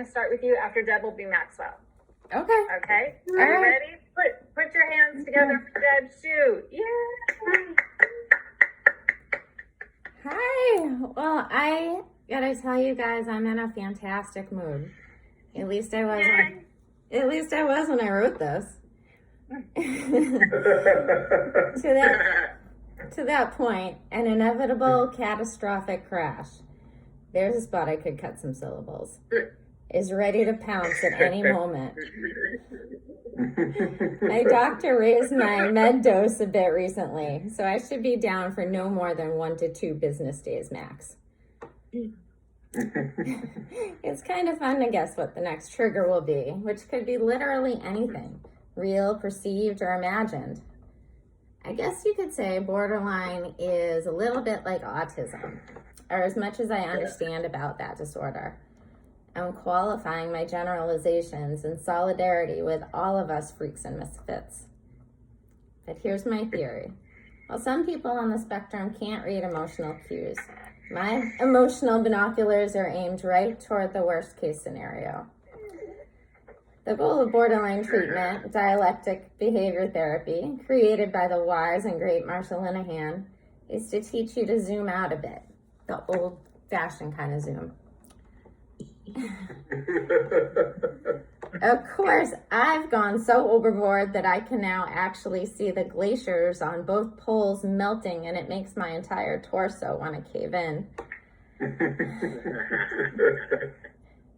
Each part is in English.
Start with you. After Deb will be Maxwell. Okay. Okay. All Are you right. ready? Put your hands together for Deb. Shoot. Yeah. Hi. Well, I gotta tell you guys, I'm in a fantastic mood. At least I was. At least I was when I wrote this. To that point, an inevitable catastrophic crash. There's a spot I could cut some syllables. Is ready to pounce at any moment. My doctor raised my med dose a bit recently, so I should be down for no more than 1 to 2 business days max. It's kind of fun to guess what the next trigger will be, which could be literally anything, real, perceived, or imagined. I guess you could say borderline is a little bit like autism, or as much as I understand about that disorder. I'm qualifying my generalizations in solidarity with all of us freaks and misfits. But here's my theory. While some people on the spectrum can't read emotional cues, my emotional binoculars are aimed right toward the worst case scenario. The goal of borderline treatment, dialectic behavior therapy, created by the wise and great Marsha Linehan, is to teach you to zoom out a bit, the old-fashioned kind of zoom. Of course, I've gone so overboard that I can now actually see the glaciers on both poles melting, and it makes my entire torso want to cave in.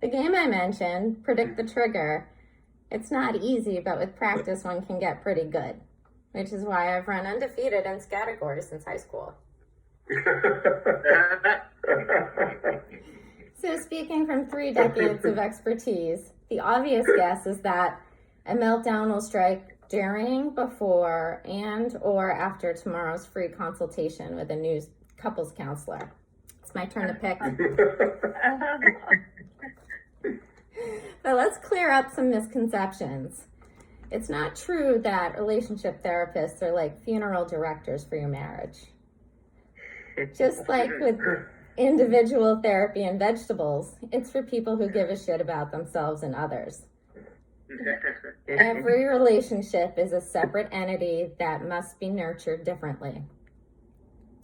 The game I mentioned, Predict the Trigger, it's not easy, but with practice one can get pretty good, which is why I've run undefeated in categories since high school. So speaking from 3 decades of expertise, the obvious guess is that a meltdown will strike during, before, and or after tomorrow's free consultation with a new couples counselor. It's my turn to pick. But let's clear up some misconceptions. It's not true that relationship therapists are like funeral directors for your marriage. Just like with individual therapy and vegetables, it's for people who give a shit about themselves and others. Every relationship is a separate entity that must be nurtured differently.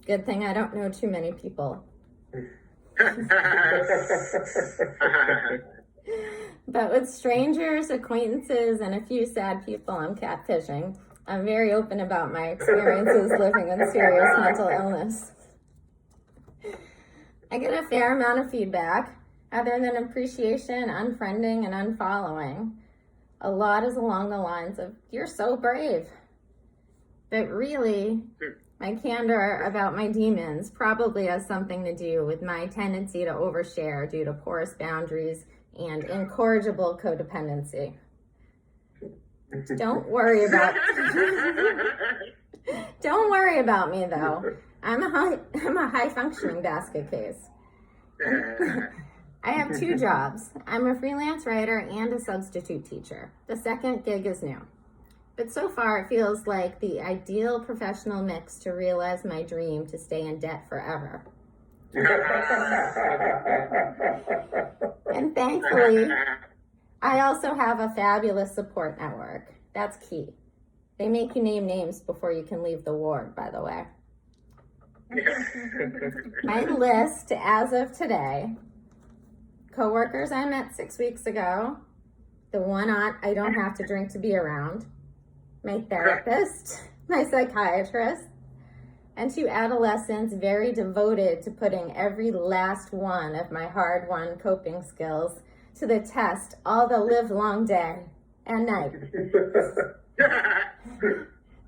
Good thing I don't know too many people. But with strangers, acquaintances, and a few sad people I'm catfishing, I'm very open about my experiences living with serious mental illness. I get a fair amount of feedback, other than appreciation, unfriending, and unfollowing. A lot is along the lines of, "You're so brave." But really, my candor about my demons probably has something to do with my tendency to overshare due to porous boundaries and incorrigible codependency. Don't worry about me though. I'm a high functioning basket case. I have 2 jobs. I'm a freelance writer and a substitute teacher. The second gig is new. But so far it feels like the ideal professional mix to realize my dream to stay in debt forever. And thankfully, I also have a fabulous support network. That's key. They make you name names before you can leave the ward, by the way. My list as of today: coworkers I met 6 weeks ago, the one aunt I don't have to drink to be around, my therapist, my psychiatrist, and 2 adolescents very devoted to putting every last one of my hard-won coping skills to the test all the live-long day and night.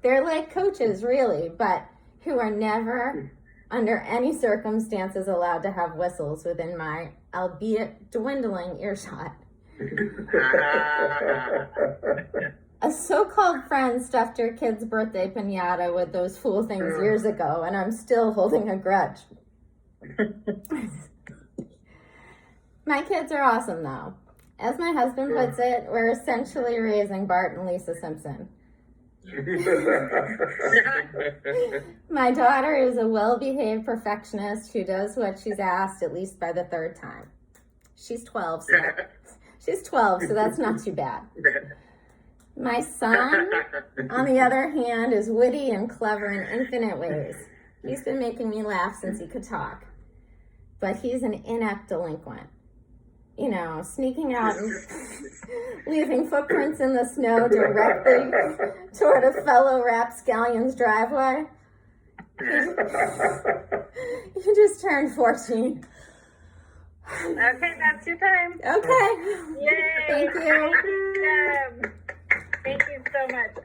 They're like coaches, really, but who are never, under any circumstances, allowed to have whistles within my, albeit dwindling, earshot. A so-called friend stuffed her kid's birthday piñata with those fool things years ago, and I'm still holding a grudge. My kids are awesome, though. As my husband puts it, we're essentially raising Bart and Lisa Simpson. My daughter is a well-behaved perfectionist who does what she's asked at least by the 3rd time. She's 12, so She's 12, so that's not too bad. My son, on the other hand, is witty and clever in infinite ways. He's been making me laugh since he could talk. But he's an inept delinquent. You know, sneaking out and leaving footprints in the snow directly toward a fellow rapscallion's driveway. He just turned 14. Okay, that's your time. Okay. Yay! Thank you. Thank you so much.